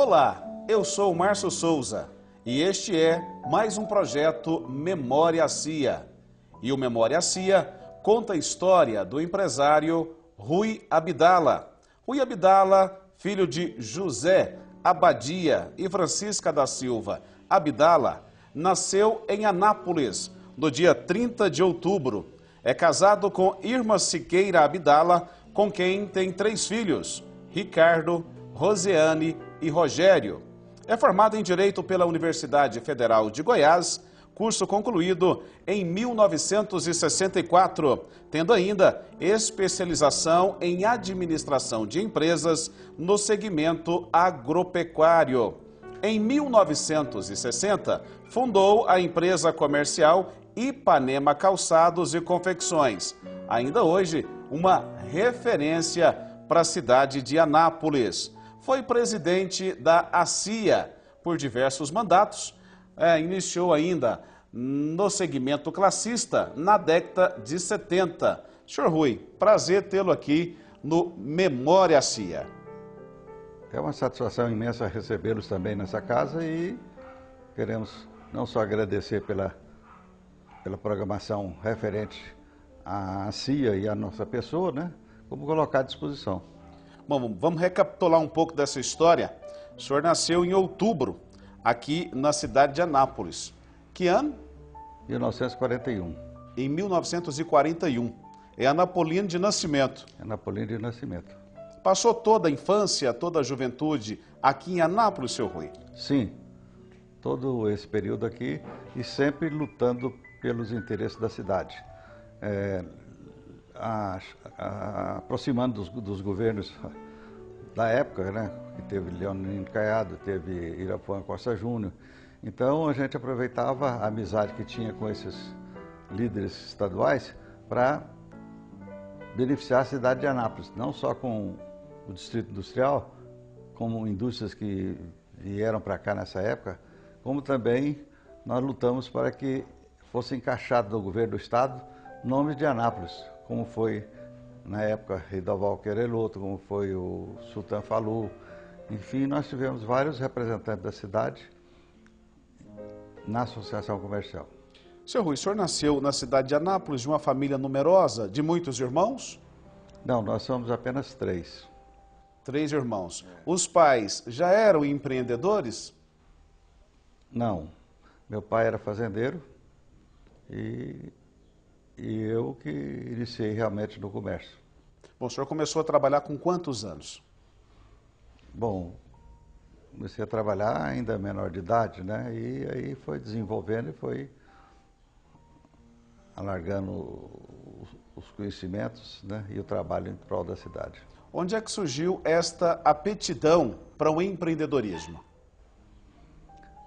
Olá, eu sou o Márcio Souza e este é mais um projeto Memória CIA. E o Memória CIA conta a história do empresário Rui Abdala. Rui Abdala, filho de José Abadia e Francisca da Silva Abdala, nasceu em Anápolis no dia 30 de outubro. É casado com Irma Siqueira Abdala, com quem tem 3 filhos, Ricardo, Rosiane e Rogério. É formado em Direito pela Universidade Federal de Goiás, curso concluído em 1964, tendo ainda especialização em Administração de Empresas no segmento agropecuário. Em 1960, fundou a empresa comercial Ipanema Calçados e Confecções, ainda hoje uma referência para a cidade de Anápolis. Foi presidente da ACIA por diversos mandatos, iniciou ainda no segmento classista na década de 70. Senhor Rui, prazer tê-lo aqui no Memória CIA. É uma satisfação imensa recebê-los também nessa casa e queremos não só agradecer pela programação referente à CIA e à nossa pessoa, né, como colocar à disposição. Bom, vamos recapitular um pouco dessa história. O senhor nasceu em outubro, aqui na cidade de Anápolis. Que ano? 1941. Em 1941. É anapolino de nascimento. É napolino de nascimento. Passou toda a infância, toda a juventude aqui em Anápolis, seu Rui? Sim, todo esse período aqui e sempre lutando pelos interesses da cidade. Aproximando dos governos da época, né, que teve Leonino Caiado, teve Irapuã Costa Júnior. Então a gente aproveitava a amizade que tinha com esses líderes estaduais para beneficiar a cidade de Anápolis, não só com o Distrito Industrial, como indústrias que vieram para cá nessa época, como também nós lutamos para que fosse encaixado no governo do estado nomes de Anápolis, como foi na época Ridoval Quereloto, como foi o Sultan Falu. Enfim, nós tivemos vários representantes da cidade na associação comercial. Seu Rui, o senhor nasceu na cidade de Anápolis de uma família numerosa, de muitos irmãos? Não, nós somos apenas 3. 3 irmãos. Os pais já eram empreendedores? Não. Meu pai era fazendeiro e eu que iniciei realmente no comércio. Bom, o senhor começou a trabalhar com quantos anos? Bom, comecei a trabalhar ainda menor de idade, né? E aí foi desenvolvendo e foi alargando os conhecimentos, né? E o trabalho em prol da cidade. Onde é que surgiu esta aptidão para o empreendedorismo?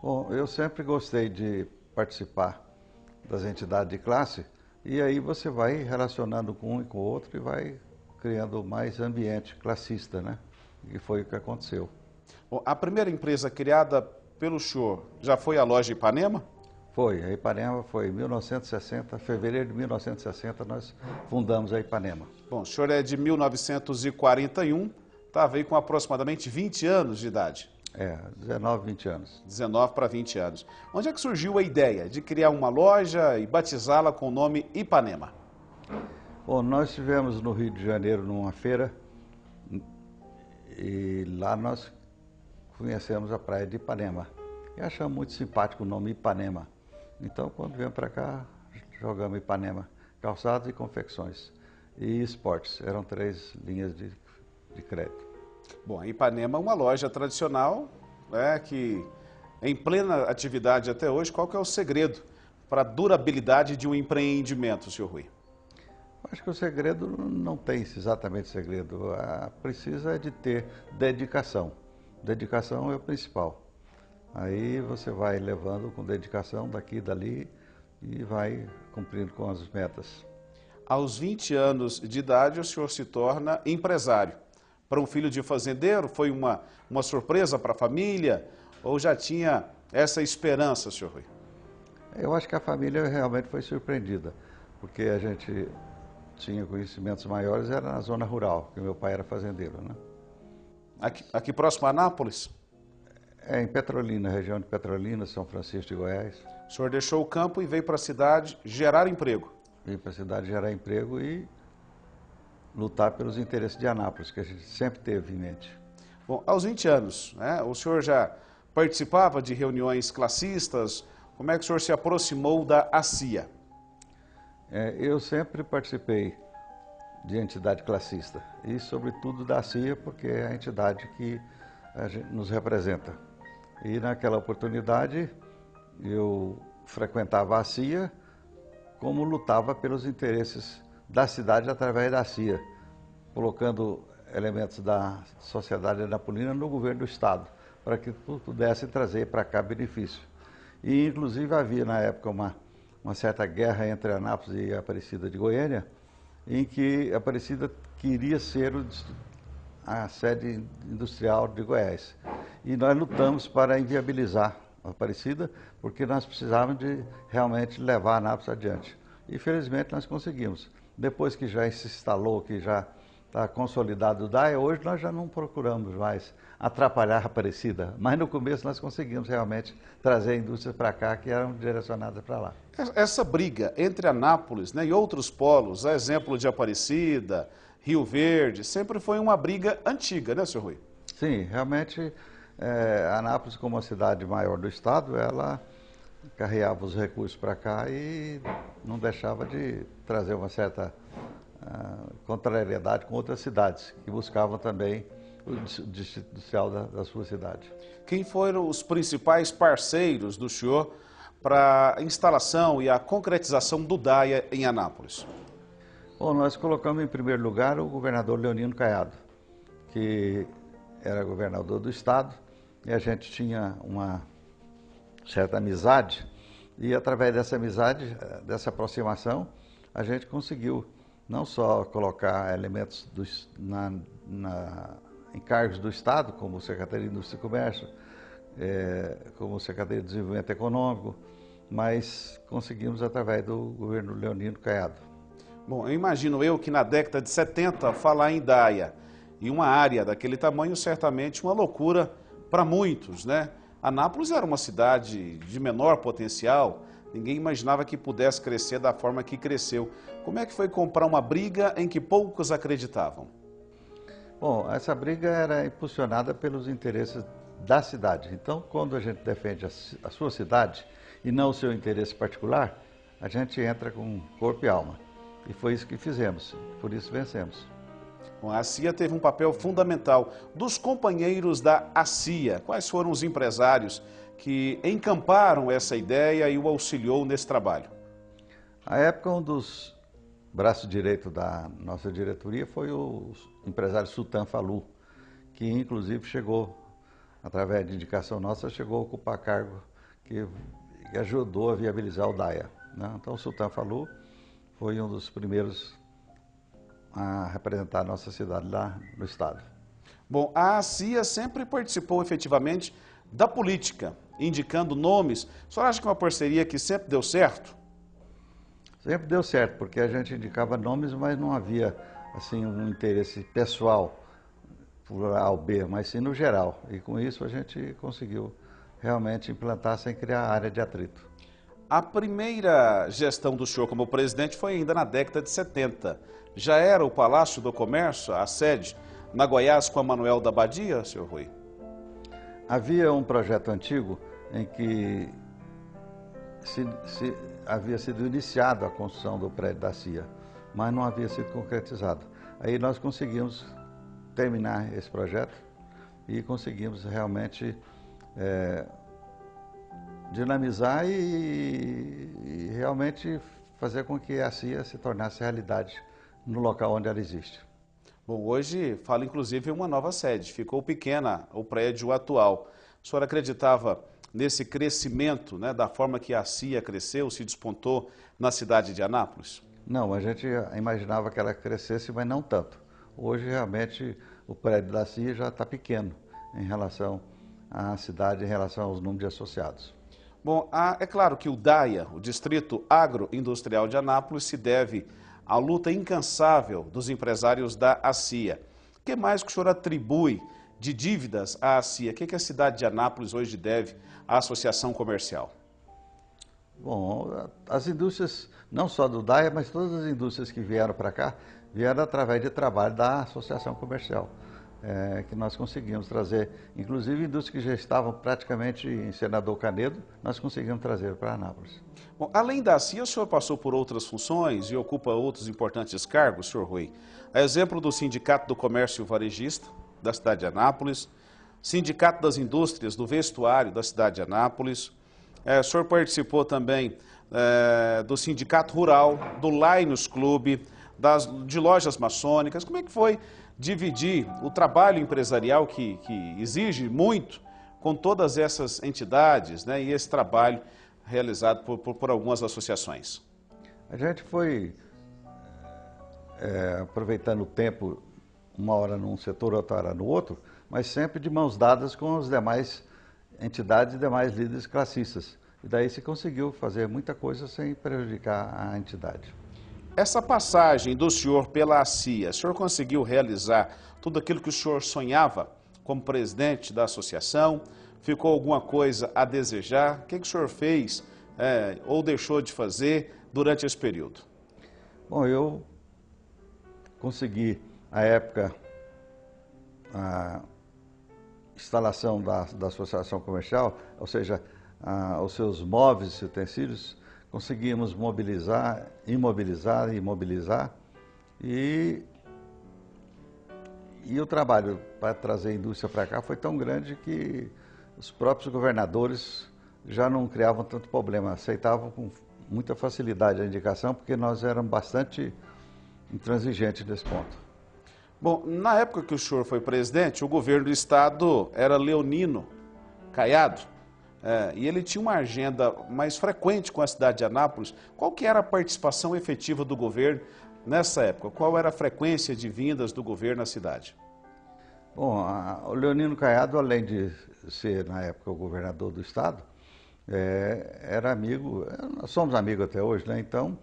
Bom, eu sempre gostei de participar das entidades de classe e aí você vai relacionando com um e com o outro e vai criando mais ambiente classista, né? E foi o que aconteceu. Bom, a primeira empresa criada pelo senhor já foi a loja Ipanema? Foi, a Ipanema foi em 1960, fevereiro de 1960 nós fundamos a Ipanema. Bom, o senhor é de 1941, estava aí com aproximadamente 20 anos de idade. 19, 20 anos. 19 para 20 anos. Onde é que surgiu a ideia de criar uma loja e batizá-la com o nome Ipanema? Bom, nós estivemos no Rio de Janeiro numa feira e lá nós conhecemos a praia de Ipanema. E achamos muito simpático o nome Ipanema. Então, quando viemos para cá, jogamos Ipanema, calçados e confecções. E esportes, eram 3 linhas de crédito. Bom, a Ipanema é uma loja tradicional, que em plena atividade até hoje. Qual que é o segredo para a durabilidade de um empreendimento, senhor Rui? Acho que o segredo não tem exatamente segredo. Precisa de ter dedicação. Dedicação é o principal. Aí você vai levando com dedicação daqui e dali e vai cumprindo com as metas. Aos 20 anos de idade, o senhor se torna empresário. Para um filho de fazendeiro, foi uma surpresa para a família ou já tinha essa esperança, senhor Rui? Eu acho que a família realmente foi surpreendida, porque a gente tinha conhecimentos maiores, era na zona rural, porque meu pai era fazendeiro, né? Aqui próximo a Anápolis? É em Petrolina, região de Petrolina, São Francisco de Goiás. O senhor deixou o campo e veio para a cidade gerar emprego. Vim para a cidade gerar emprego e lutar pelos interesses de Anápolis, que a gente sempre teve em mente. Bom, aos 20 anos, né, o senhor já participava de reuniões classistas? Como é que o senhor se aproximou da ACIA? Eu sempre participei de entidade classista e, sobretudo, da ACIA, porque é a entidade que nos representa. E, naquela oportunidade, eu frequentava a ACIA como lutava pelos interesses da cidade através da ACIA, colocando elementos da sociedade anapolina no governo do Estado, para que pudesse trazer para cá benefício. E, inclusive, havia, na época, uma certa guerra entre Anápolis e Aparecida de Goiânia, em que Aparecida queria ser a sede industrial de Goiás. E nós lutamos para inviabilizar a Aparecida, porque nós precisávamos de realmente levar Anápolis adiante. E, felizmente, nós conseguimos. Depois que já se instalou, que já está consolidado o DAIA, hoje nós já não procuramos mais atrapalhar a Aparecida, mas no começo nós conseguimos realmente trazer indústrias para cá que eram direcionadas para lá. Essa briga entre Anápolis, né, e outros polos, a exemplo de Aparecida, Rio Verde, sempre foi uma briga antiga, né, senhor Rui? Sim, realmente Anápolis, como a cidade maior do estado, ela carregava os recursos para cá e não deixava de trazer uma certa contrariedade com outras cidades, que buscavam também o distrito industrial da sua cidade. Quem foram os principais parceiros do senhor para a instalação e a concretização do DAIA em Anápolis? Bom, nós colocamos em primeiro lugar o governador Leonino Caiado, que era governador do estado, e a gente tinha uma certa amizade, e através dessa amizade, dessa aproximação, a gente conseguiu não só colocar elementos em cargos do Estado, como Secretaria de Indústria e Comércio, como Secretaria de Desenvolvimento Econômico, mas conseguimos através do governo Leonino Caiado. Bom, eu imagino que na década de 70, falar em DAIA e uma área daquele tamanho, certamente uma loucura para muitos, né? Anápolis era uma cidade de menor potencial, ninguém imaginava que pudesse crescer da forma que cresceu. Como é que foi comprar uma briga em que poucos acreditavam? Bom, essa briga era impulsionada pelos interesses da cidade. Então, quando a gente defende a sua cidade e não o seu interesse particular, a gente entra com corpo e alma. E foi isso que fizemos, por isso vencemos. Bom, a ACIA teve um papel fundamental. Dos companheiros da ACIA, quais foram os empresários que encamparam essa ideia e o auxiliou nesse trabalho? À época, um dos braços direitos da nossa diretoria foi o empresário Sultan Falu, que inclusive chegou, através de indicação nossa, chegou a ocupar cargo que ajudou a viabilizar o DAIA, né? Então, o Sultan Falu foi um dos primeiros a representar a nossa cidade lá no estado. Bom, a ACIA sempre participou efetivamente da política, indicando nomes. O senhor acha que é uma parceria que sempre deu certo? Sempre deu certo, porque a gente indicava nomes, mas não havia assim um interesse pessoal por A ou B, mas sim no geral. E com isso a gente conseguiu realmente implantar sem criar área de atrito. A primeira gestão do senhor como presidente foi ainda na década de 70. Já era o Palácio do Comércio, a sede, na Goiás com a Manoel da Badia, senhor Rui? Havia um projeto antigo em que havia sido iniciada a construção do prédio da CIA, mas não havia sido concretizado. Aí nós conseguimos terminar esse projeto e conseguimos realmente dinamizar e realmente fazer com que a CIA se tornasse realidade no local onde ela existe. Bom, hoje fala inclusive em uma nova sede, ficou pequena o prédio atual. O senhor acreditava nesse crescimento, né, da forma que a CIA cresceu, se despontou na cidade de Anápolis? Não, a gente imaginava que ela crescesse, mas não tanto. Hoje realmente o prédio da CIA já está pequeno em relação à cidade, em relação aos números de associados. Bom, é claro que o DAIA, o Distrito Agroindustrial de Anápolis, se deve à luta incansável dos empresários da ACIA. O que mais que o senhor atribui de dívidas à ACIA? O que a cidade de Anápolis hoje deve à associação comercial? Bom, as indústrias, não só do DAIA, mas todas as indústrias que vieram para cá, vieram através de trabalho da associação comercial, que nós conseguimos trazer, inclusive indústrias que já estavam praticamente em Senador Canedo, nós conseguimos trazer para Anápolis. Bom, além da ACIA, o senhor passou por outras funções e ocupa outros importantes cargos, senhor Rui. A exemplo do Sindicato do Comércio Varejista da cidade de Anápolis, Sindicato das Indústrias do Vestuário da cidade de Anápolis. O senhor participou também do Sindicato Rural, do Lions Clube, de lojas maçônicas. Como é que foi dividir o trabalho empresarial que exige muito com todas essas entidades, né, e esse trabalho realizado por algumas associações? A gente foi aproveitando o tempo, uma hora num setor, outra hora no outro, mas sempre de mãos dadas com as demais entidades e demais líderes classistas. E daí se conseguiu fazer muita coisa sem prejudicar a entidade. Essa passagem do senhor pela ACIA, o senhor conseguiu realizar tudo aquilo que o senhor sonhava como presidente da associação? Ficou alguma coisa a desejar? O que o senhor fez ou deixou de fazer durante esse período? Bom, eu consegui, à época, a instalação da associação comercial, ou seja, os seus móveis e utensílios, conseguimos mobilizar, imobilizar e mobilizar, e o trabalho para trazer a indústria para cá foi tão grande que os próprios governadores já não criavam tanto problema, aceitavam com muita facilidade a indicação, porque nós éramos bastante intransigentes nesse ponto. Bom, na época que o senhor foi presidente, o governo do estado era leonino, Caiado, e ele tinha uma agenda mais frequente com a cidade de Anápolis. Qual que era a participação efetiva do governo nessa época? Qual era a frequência de vindas do governo à cidade? Bom, o Leonino Caiado, além de ser, na época, o governador do estado, era amigo, nós somos amigos até hoje, né? Então,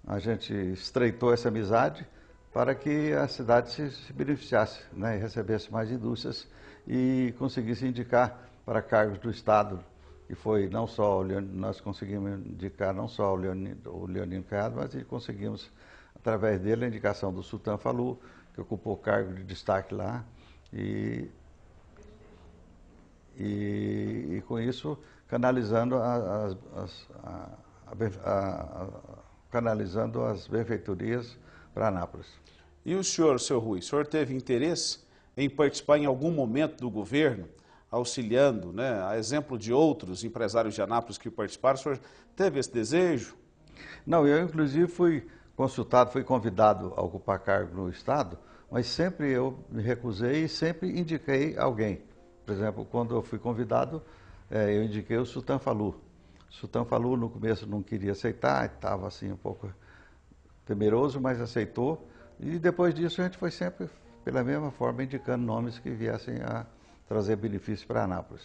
a gente estreitou essa amizade para que a cidade se beneficiasse, né? E recebesse mais indústrias e conseguisse indicar para cargos do estado, que foi não só, nós conseguimos indicar não só o Leonino Caiado, mas conseguimos, através dele, a indicação do Sultan Falu, que ocupou cargo de destaque lá, e com isso canalizando canalizando as benfeitorias para Anápolis. E o senhor, seu Rui, o senhor teve interesse em participar em algum momento do governo, auxiliando, né, a exemplo de outros empresários de Anápolis que participaram? O senhor teve esse desejo? Não, eu inclusive fui consultado, fui convidado a ocupar cargo no estado, mas sempre eu me recusei e sempre indiquei alguém. Por exemplo, quando eu fui convidado, eu indiquei o Sultan Falu. O Sultan Falu no começo não queria aceitar, estava assim um pouco temeroso, mas aceitou. E depois disso a gente foi sempre, pela mesma forma, indicando nomes que viessem a trazer benefício para Anápolis.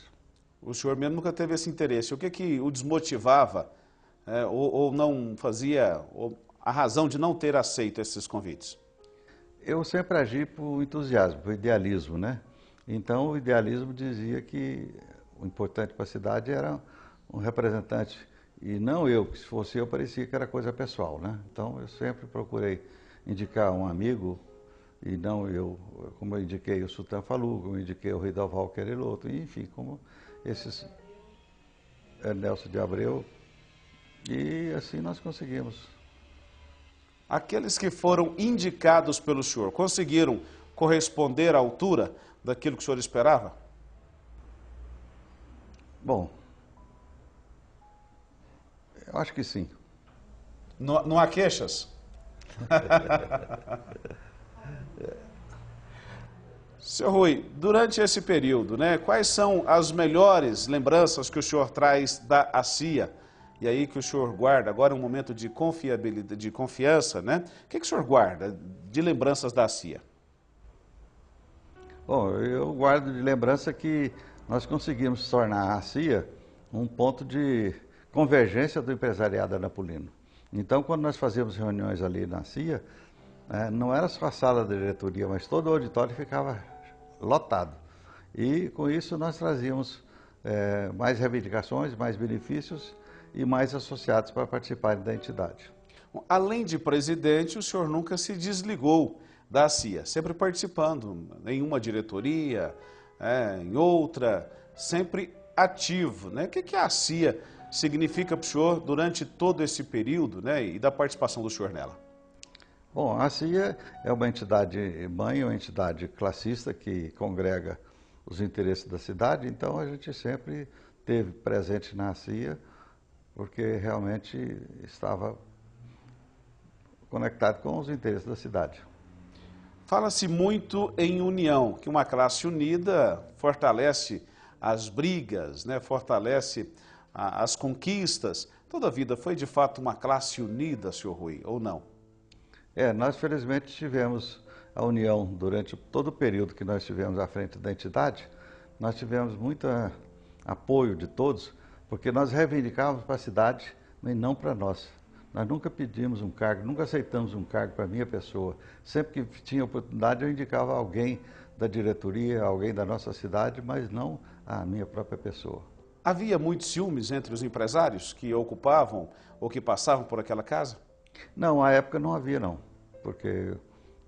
O senhor mesmo nunca teve esse interesse. O que o desmotivava ou não fazia, ou a razão de não ter aceito esses convites? Eu sempre agi por entusiasmo, por idealismo, né? Então o idealismo dizia que o importante para a cidade era um representante, e não eu, que se fosse eu parecia que era coisa pessoal, né? Então eu sempre procurei indicar um amigo, e não eu, como eu indiquei o Sultan Falu, como eu indiquei o Ridoval Quereloto, enfim, como esses Nelson de Abreu, e assim nós conseguimos. Aqueles que foram indicados pelo senhor, conseguiram corresponder à altura daquilo que o senhor esperava? Bom, eu acho que sim. Não há queixas? Seu Rui, durante esse período, né, quais são as melhores lembranças que o senhor traz da ACIA? E aí que o senhor guarda, agora é um momento de confiabilidade, de confiança, né? O que o senhor guarda de lembranças da ACIA? Bom, eu guardo de lembrança que nós conseguimos tornar a ACIA um ponto de convergência do empresariado anapolino. Então, quando nós fazíamos reuniões ali na ACIA, não era só a sala da diretoria, mas todo o auditório ficava lotado. E com isso nós trazíamos mais reivindicações, mais benefícios e mais associados para participarem da entidade. Além de presidente, o senhor nunca se desligou da ACIA, sempre participando em uma diretoria, em outra, sempre ativo, né? O que a ACIA significa para o senhor durante todo esse período, né, e da participação do senhor nela? Bom, a ACIA é uma entidade mãe, uma entidade classista que congrega os interesses da cidade, então a gente sempre esteve presente na ACIA, porque realmente estava conectado com os interesses da cidade. Fala-se muito em união, que uma classe unida fortalece as brigas, né, fortalece as conquistas. Toda a vida foi de fato uma classe unida, senhor Rui, ou não? Nós felizmente tivemos a união durante todo o período que nós estivemos à frente da entidade. Nós tivemos muito apoio de todos, porque nós reivindicávamos para a cidade, mas não para nós. Nós nunca pedimos um cargo, nunca aceitamos um cargo para a minha pessoa. Sempre que tinha oportunidade, eu indicava alguém da diretoria, alguém da nossa cidade, mas não a minha própria pessoa. Havia muitos ciúmes entre os empresários que ocupavam ou que passavam por aquela casa? Não, à época não havia não, porque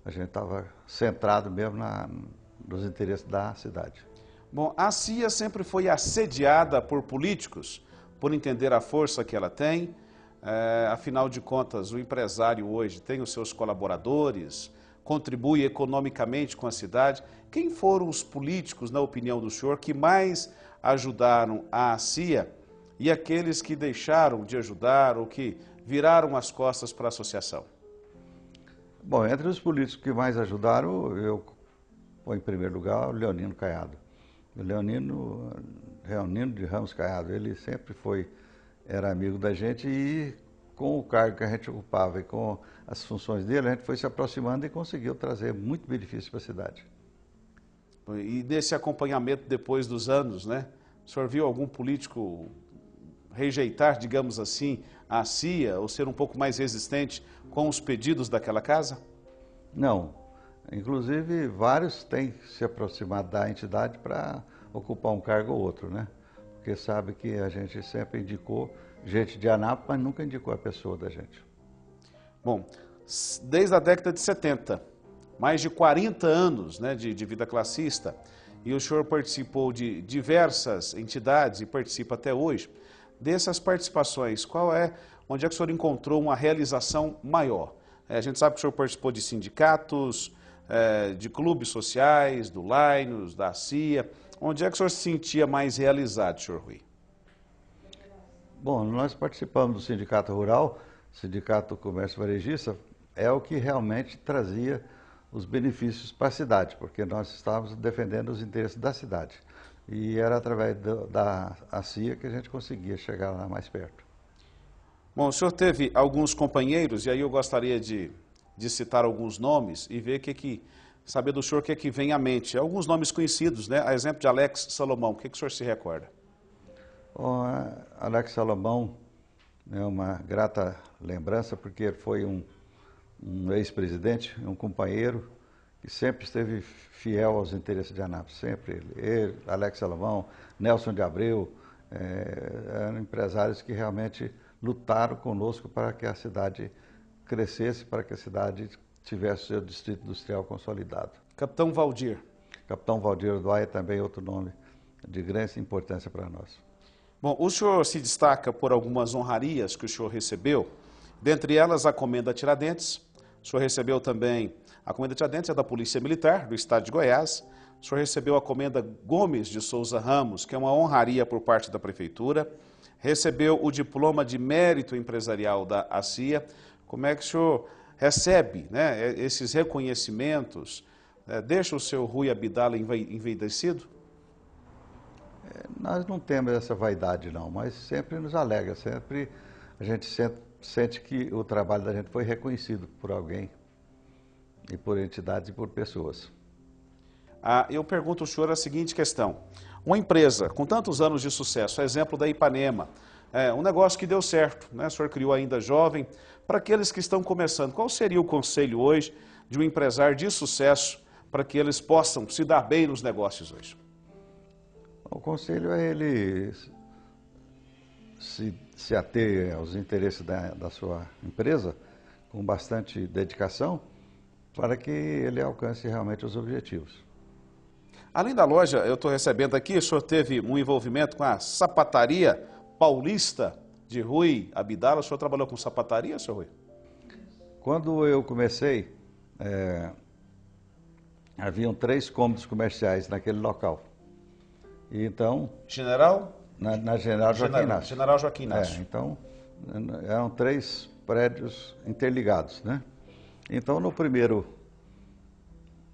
a gente estava centrado mesmo nos interesses da cidade. Bom, a ACIA sempre foi assediada por políticos, por entender a força que ela tem. Afinal de contas, o empresário hoje tem os seus colaboradores, contribui economicamente com a cidade. Quem foram os políticos, na opinião do senhor, que mais ajudaram a ACIA e aqueles que deixaram de ajudar ou que viraram as costas para a associação? Bom, entre os políticos que mais ajudaram, eu ponho em primeiro lugar o Leonino Caiado. O Leonino de Ramos Caiado, ele sempre era amigo da gente e com o cargo que a gente ocupava e com as funções dele, a gente foi se aproximando e conseguiu trazer muito benefício para a cidade. E nesse acompanhamento depois dos anos, né? O senhor viu algum político rejeitar, digamos assim, a ACIA ou ser um pouco mais resistente com os pedidos daquela casa? Não. Inclusive, vários têm se aproximado da entidade para ocupar um cargo ou outro, né? Porque sabe que a gente sempre indicou gente de Anápolis, mas nunca indicou a pessoa da gente. Bom, desde a década de 70, mais de 40 anos, né, de vida classista, e o senhor participou de diversas entidades e participa até hoje. Dessas participações, onde é que o senhor encontrou uma realização maior? A gente sabe que o senhor participou de sindicatos, de clubes sociais, do Linus, da ACIA. Onde é que o senhor se sentia mais realizado, senhor Rui? Bom, nós participamos do Sindicato Rural, Sindicato Comércio Varejista, é o que realmente trazia os benefícios para a cidade, porque nós estávamos defendendo os interesses da cidade. E era através da ACIA que a gente conseguia chegar lá mais perto. Bom, o senhor teve alguns companheiros, e aí eu gostaria de citar alguns nomes e ver saber do senhor o que é que vem à mente. Alguns nomes conhecidos, né? A exemplo de Alex Salomão, o que o senhor se recorda? Bom, Alex Salomão é uma grata lembrança, porque ele foi um ex-presidente, um companheiro, que sempre esteve fiel aos interesses de Anápolis, sempre ele, Alex Salomão, Nelson de Abreu, eram empresários que realmente lutaram conosco para que a cidade crescesse, para que a cidade tivesse seu distrito industrial consolidado. Capitão Valdir. Capitão Valdir Oduaia também é outro nome de grande importância para nós. Bom, o senhor se destaca por algumas honrarias que o senhor recebeu, dentre elas a Comenda Tiradentes. O senhor recebeu também, a Comenda Tiradentes é da Polícia Militar do Estado de Goiás. O senhor recebeu a Comenda Gomes de Souza Ramos, que é uma honraria por parte da Prefeitura. Recebeu o Diploma de Mérito Empresarial da ACIA. Como é que o senhor recebe, né, esses reconhecimentos? Deixa o seu Rui Abdala envaidecido? Nós não temos essa vaidade não, mas sempre nos alegra, sempre a gente sente que o trabalho da gente foi reconhecido por alguém, e por entidades e por pessoas. Eu pergunto ao senhor a seguinte questão. Uma empresa com tantos anos de sucesso, exemplo da Ipanema, um negócio que deu certo, né? O senhor criou ainda jovem. Para aqueles que estão começando, qual seria o conselho hoje de um empresário de sucesso para que eles possam se dar bem nos negócios hoje? O conselho é ele se ater aos interesses da sua empresa com bastante dedicação para que ele alcance realmente os objetivos. Além da loja, eu estou recebendo aqui, o senhor teve um envolvimento com a sapataria paulista de Rui Abdala. O senhor trabalhou com sapataria, senhor Rui? Quando eu comecei, haviam 3 cômodos comerciais naquele local. E então... General? Na General Joaquim Inácio. General Joaquim Inácio. Então, eram 3 prédios interligados, né? Então, no primeiro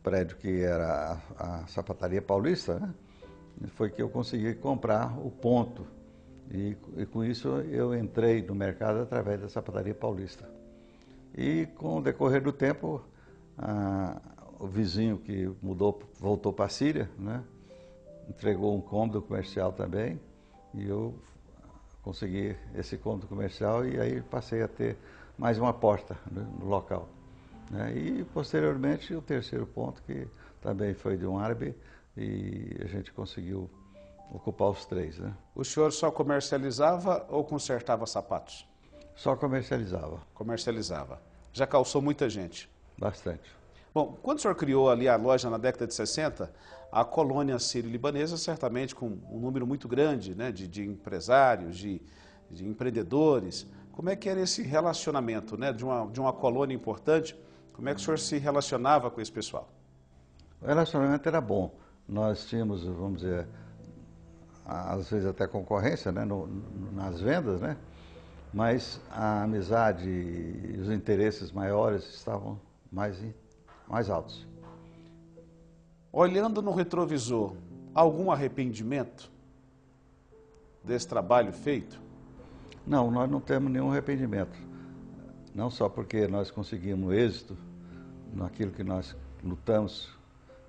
prédio, que era a Sapataria Paulista, né, foi que eu consegui comprar o ponto. E com isso eu entrei no mercado através da Sapataria Paulista. E com o decorrer do tempo, o vizinho que mudou, voltou para a Síria, né, entregou um cômodo comercial também, e eu consegui esse cômodo comercial e aí passei a ter mais uma porta no local. E posteriormente o terceiro ponto, que também foi de um árabe, e a gente conseguiu ocupar os 3. Né? O senhor só comercializava ou consertava sapatos? Só comercializava. Comercializava. Já calçou muita gente? Bastante. Bom, quando o senhor criou ali a loja na década de 60, a colônia sírio-libanesa, certamente com um número muito grande, né, de empresários, de empreendedores, como é que era esse relacionamento, né, de uma colônia importante? Como é que o senhor se relacionava com esse pessoal? O relacionamento era bom. Nós tínhamos, vamos dizer, às vezes até concorrência, né, nas vendas, né? Mas a amizade e os interesses maiores estavam mais altos. Olhando no retrovisor, algum arrependimento desse trabalho feito? Não, nós não temos nenhum arrependimento. Não só porque nós conseguimos êxito naquilo que nós lutamos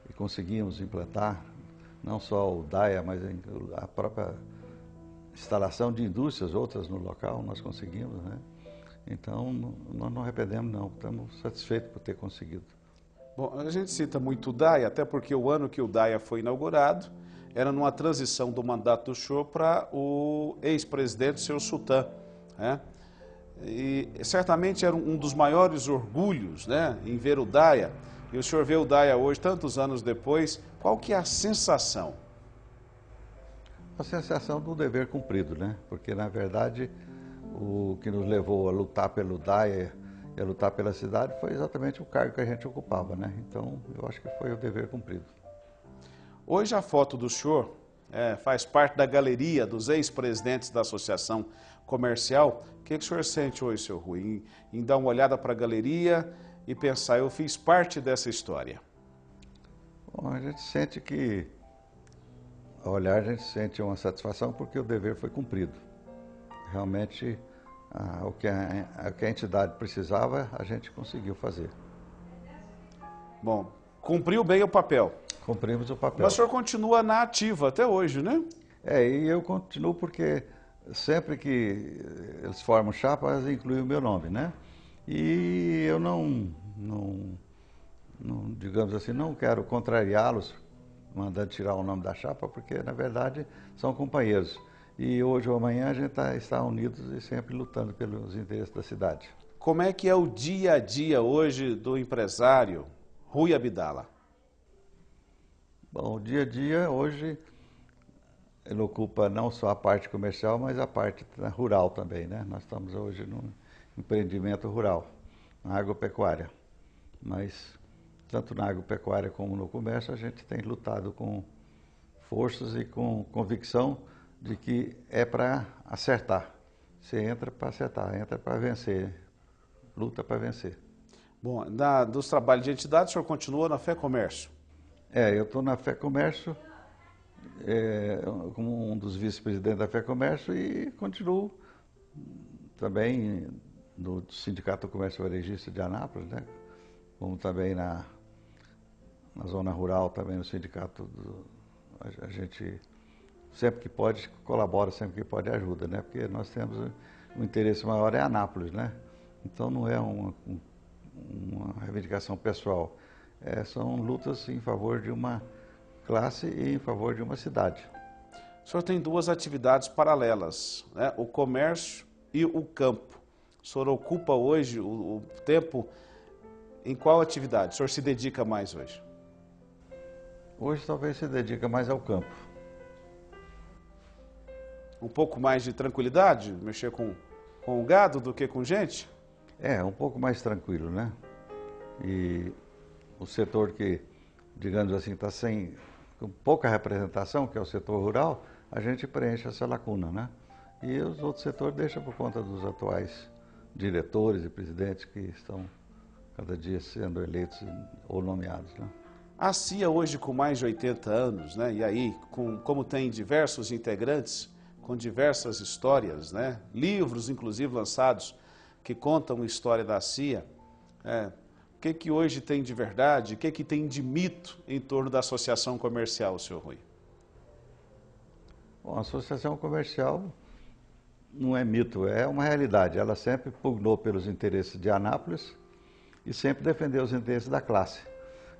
e conseguimos implantar, não só o DAIA, mas a própria instalação de indústrias, outras no local, nós conseguimos, né? Então, nós não arrependemos, não. Estamos satisfeitos por ter conseguido. Bom, a gente cita muito o DAIA, até porque o ano que o DAIA foi inaugurado era numa transição do mandato do senhor para o ex-presidente, seu Sultan, né? E certamente era um dos maiores orgulhos, né, em ver o DAIA. E o senhor vê o DAIA hoje, tantos anos depois, qual que é a sensação? A sensação do dever cumprido, né? Porque, na verdade, o que nos levou a lutar pelo DAIA e a lutar pela cidade foi exatamente o cargo que a gente ocupava, né? Então, eu acho que foi o dever cumprido. Hoje a foto do senhor faz parte da galeria dos ex-presidentes da Associação Comercial. O que o senhor sente hoje, seu Rui, em dar uma olhada para a galeria e pensar, eu fiz parte dessa história? Bom, a gente sente que, ao olhar, a gente sente uma satisfação porque o dever foi cumprido. Realmente, o que a entidade precisava, a gente conseguiu fazer. Bom, cumpriu bem o papel. Cumprimos o papel. Mas o senhor continua na ativa até hoje, né? E eu continuo porque sempre que eles formam chapa, eles incluem o meu nome, né? E eu não, digamos assim, não quero contrariá-los, mandando tirar o nome da chapa, porque, na verdade, são companheiros. E hoje ou amanhã a gente está unidos e sempre lutando pelos interesses da cidade. Como é que é o dia a dia hoje do empresário Rui Abdala? Bom, o dia a dia hoje ele ocupa não só a parte comercial, mas a parte rural também, né? Nós estamos hoje num empreendimento rural, na agropecuária. Mas tanto na agropecuária como no comércio a gente tem lutado com forças e com convicção de que é para acertar. Você entra para acertar, entra para vencer, luta para vencer. Bom, dos trabalhos de entidade, o senhor continua na Fé Comércio? Eu estou na Fé Comércio, como um dos vice-presidentes da Fé Comércio e continuo também no Sindicato do Comércio Varejista de Anápolis, né? Como também na zona rural, também no sindicato, a gente sempre que pode colabora, sempre que pode ajuda, né? Porque nós temos um interesse maior é Anápolis, né? Então não é uma reivindicação pessoal, são lutas em favor de uma classe e em favor de uma cidade. O senhor tem duas atividades paralelas, né? O comércio e o campo. O senhor ocupa hoje o tempo em qual atividade? O senhor se dedica mais hoje? Hoje talvez se dedica mais ao campo. Um pouco mais de tranquilidade, mexer com o gado do que com gente? É, um pouco mais tranquilo, né? E o setor que, digamos assim, está com pouca representação, que é o setor rural, a gente preenche essa lacuna, né? E os outros setores deixam por conta dos atuais diretores e presidentes que estão cada dia sendo eleitos ou nomeados, né? A CIA hoje com mais de 80 anos, né? E aí, como tem diversos integrantes, com diversas histórias, né? Livros, inclusive, lançados que contam a história da CIA. O que hoje tem de verdade, o que tem de mito em torno da associação comercial, senhor Rui? Bom, a associação comercial não é mito, é uma realidade. Ela sempre pugnou pelos interesses de Anápolis e sempre defendeu os interesses da classe.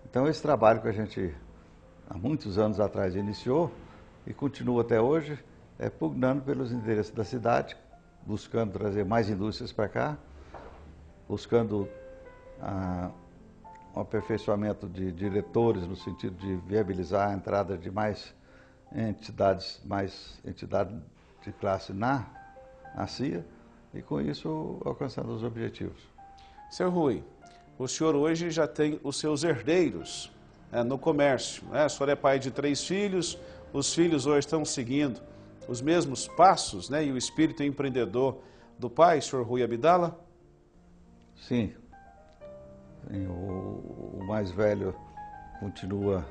Então, esse trabalho que a gente, há muitos anos atrás, iniciou e continua até hoje, é pugnando pelos interesses da cidade, buscando trazer mais indústrias para cá, buscando um aperfeiçoamento de diretores no sentido de viabilizar a entrada de mais entidades de classe na CIA e com isso alcançando os objetivos. Seu Rui, o senhor hoje já tem os seus herdeiros no comércio, né? O senhor é pai de 3 filhos, os filhos hoje estão seguindo os mesmos passos, né? E o espírito empreendedor do pai, senhor Rui Abdala? Sim. O mais velho continua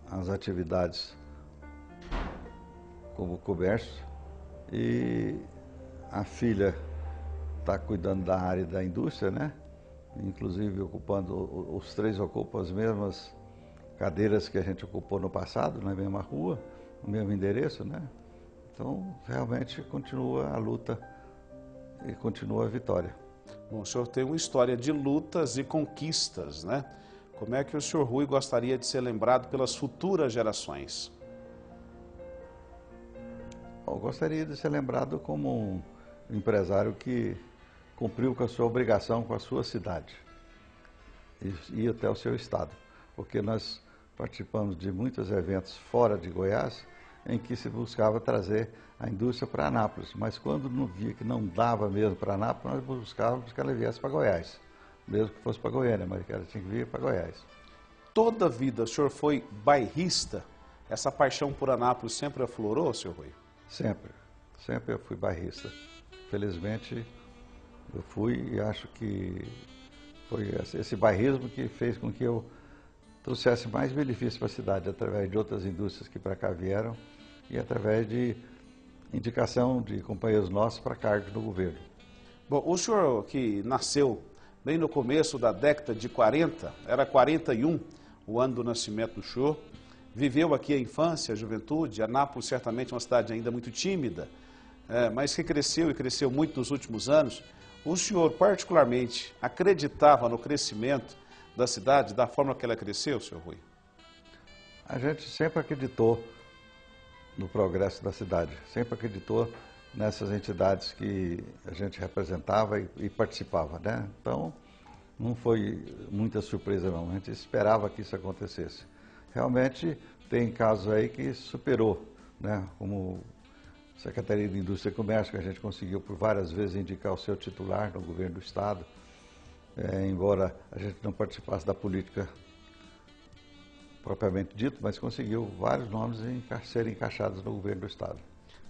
as atividades como comércio e a filha está cuidando da área da indústria, né? Inclusive os 3 ocupam as mesmas cadeiras que a gente ocupou no passado, na mesma rua, no mesmo endereço, né? Então, realmente continua a luta e continua a vitória. Bom, o senhor tem uma história de lutas e conquistas, né? Como é que o senhor Rui gostaria de ser lembrado pelas futuras gerações? Eu gostaria de ser lembrado como um empresário que cumpriu com a sua obrigação com a sua cidade e até o seu estado, porque nós participamos de muitos eventos fora de Goiás em que se buscava trazer a indústria para Anápolis, mas quando não via que não dava mesmo para Anápolis, nós buscávamos que ela viesse para Goiás, mesmo que fosse para Goiânia, mas ela tinha que vir para Goiás. Toda a vida o senhor foi bairrista? Essa paixão por Anápolis sempre aflorou, senhor Rui? Sempre, sempre eu fui bairrista. Felizmente eu fui e acho que foi esse bairrismo que fez com que eu trouxesse mais benefícios para a cidade, através de outras indústrias que para cá vieram e através de indicação de companheiros nossos para cargos no governo. Bom, o senhor que nasceu bem no começo da década de 40, era 41 o ano do nascimento do senhor, viveu aqui a infância, a juventude, Anápolis certamente é uma cidade ainda muito tímida, mas que cresceu e cresceu muito nos últimos anos. O senhor particularmente acreditava no crescimento da cidade, da forma que ela cresceu, senhor Rui? A gente sempre acreditou no progresso da cidade, sempre acreditou nessas entidades que a gente representava e participava, né? Então, não foi muita surpresa não, a gente esperava que isso acontecesse. Realmente tem casos aí que superou, né? Como Secretaria de Indústria e Comércio, que a gente conseguiu por várias vezes indicar o seu titular no governo do Estado, embora a gente não participasse da política propriamente dito, mas conseguiu vários nomes serem encaixados no governo do Estado.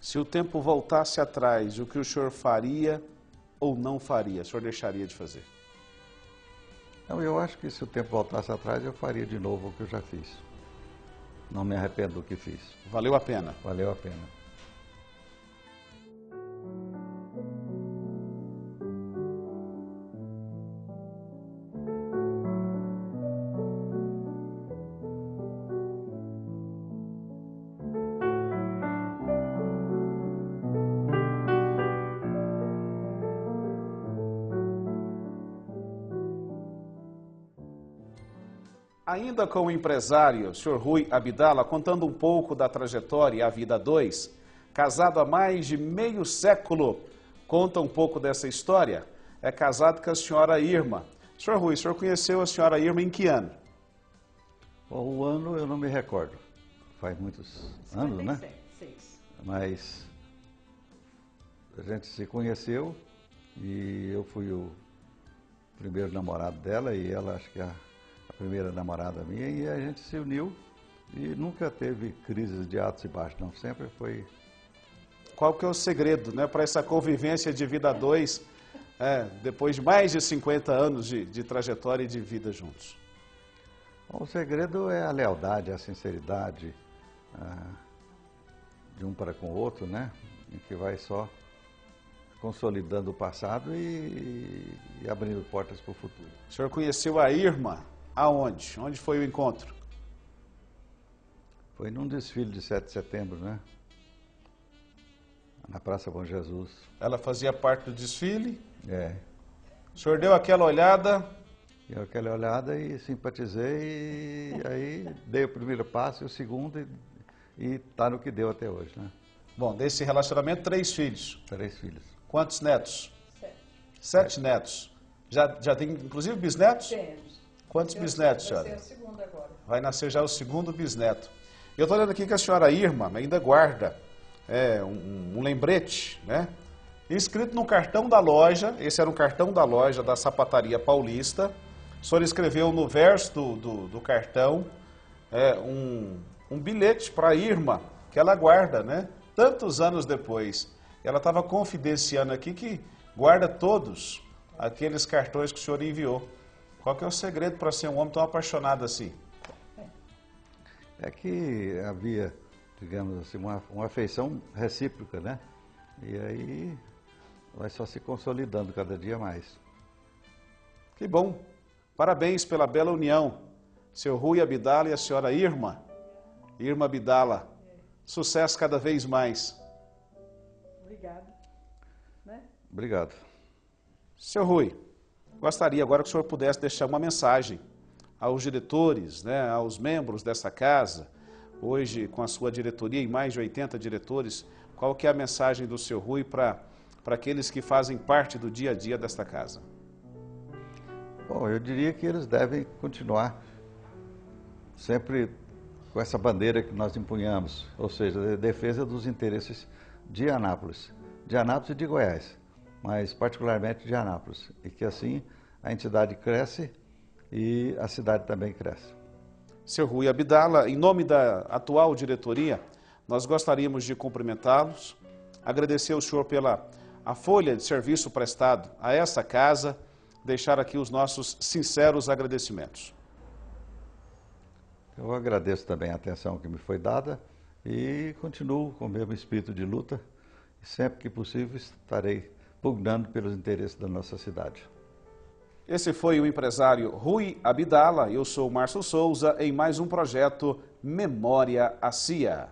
Se o tempo voltasse atrás, o que o senhor faria ou não faria? O senhor deixaria de fazer? Não, eu acho que se o tempo voltasse atrás, eu faria de novo o que eu já fiz. Não me arrependo do que fiz. Valeu a pena? Valeu a pena. Ainda com o empresário, Sr. Rui Abdala, contando um pouco da trajetória A Vida 2, casado há mais de meio século, conta um pouco dessa história. É casado com a senhora Irma. Sr. Rui, o senhor conheceu a senhora Irma em que ano? Bom, o ano eu não me recordo, faz muitos anos, né? 56. Mas a gente se conheceu e eu fui o primeiro namorado dela e ela acho que a primeira namorada minha, e a gente se uniu e nunca teve crises de altos e baixos, não, sempre foi... Qual que é o segredo, né, para essa convivência de vida a dois, depois de mais de 50 anos de trajetória e de vida juntos? Bom, o segredo é a lealdade, a sinceridade de um para com o outro, né, em que vai só consolidando o passado e abrindo portas para o futuro. O senhor conheceu a Irma aonde? Onde foi o encontro? Foi num desfile de 7 de setembro, né? Na Praça Bom Jesus. Ela fazia parte do desfile? É. O senhor deu aquela olhada? Deu aquela olhada e simpatizei, e aí dei o primeiro passo e o segundo, e está no que deu até hoje, né? Bom, desse relacionamento, 3 filhos. 3 filhos. Quantos netos? 7. 7 netos. Já tem, inclusive, bisnetos? Temos. Quantos bisnetos, senhora? Vai ser o segundo agora. Vai nascer já o segundo bisneto. Eu estou olhando aqui que a senhora Irma ainda guarda um lembrete, né? Escrito no cartão da loja, esse era um cartão da loja da Sapataria Paulista. O senhor escreveu no verso do cartão um bilhete para a Irma, que ela guarda, né? Tantos anos depois. Ela estava confidenciando aqui que guarda todos aqueles cartões que o senhor enviou. Qual que é o segredo para ser um homem tão apaixonado assim? É que havia, digamos assim, uma afeição recíproca, né? E aí vai só se consolidando cada dia mais. Que bom! Parabéns pela bela união, seu Rui Abdala e a senhora Irma. Irma Abdala. Sucesso cada vez mais. Obrigada. Né? Obrigado. Seu Rui, gostaria agora que o senhor pudesse deixar uma mensagem aos diretores, né, aos membros dessa casa, hoje com a sua diretoria em mais de 80 diretores, qual que é a mensagem do seu Rui para aqueles que fazem parte do dia a dia desta casa? Bom, eu diria que eles devem continuar sempre com essa bandeira que nós empunhamos, ou seja, a defesa dos interesses de Anápolis e de Goiás, mas particularmente de Anápolis, e que assim a entidade cresce e a cidade também cresce. Seu Rui Abdala, em nome da atual diretoria, nós gostaríamos de cumprimentá-los, agradecer ao senhor pela a folha de serviço prestado a essa casa, deixar aqui os nossos sinceros agradecimentos. Eu agradeço também a atenção que me foi dada e continuo com o mesmo espírito de luta e sempre que possível estarei pugnando pelos interesses da nossa cidade. Esse foi o empresário Rui Abdala. Eu sou o Márcio Souza em mais um projeto Memória ACIA.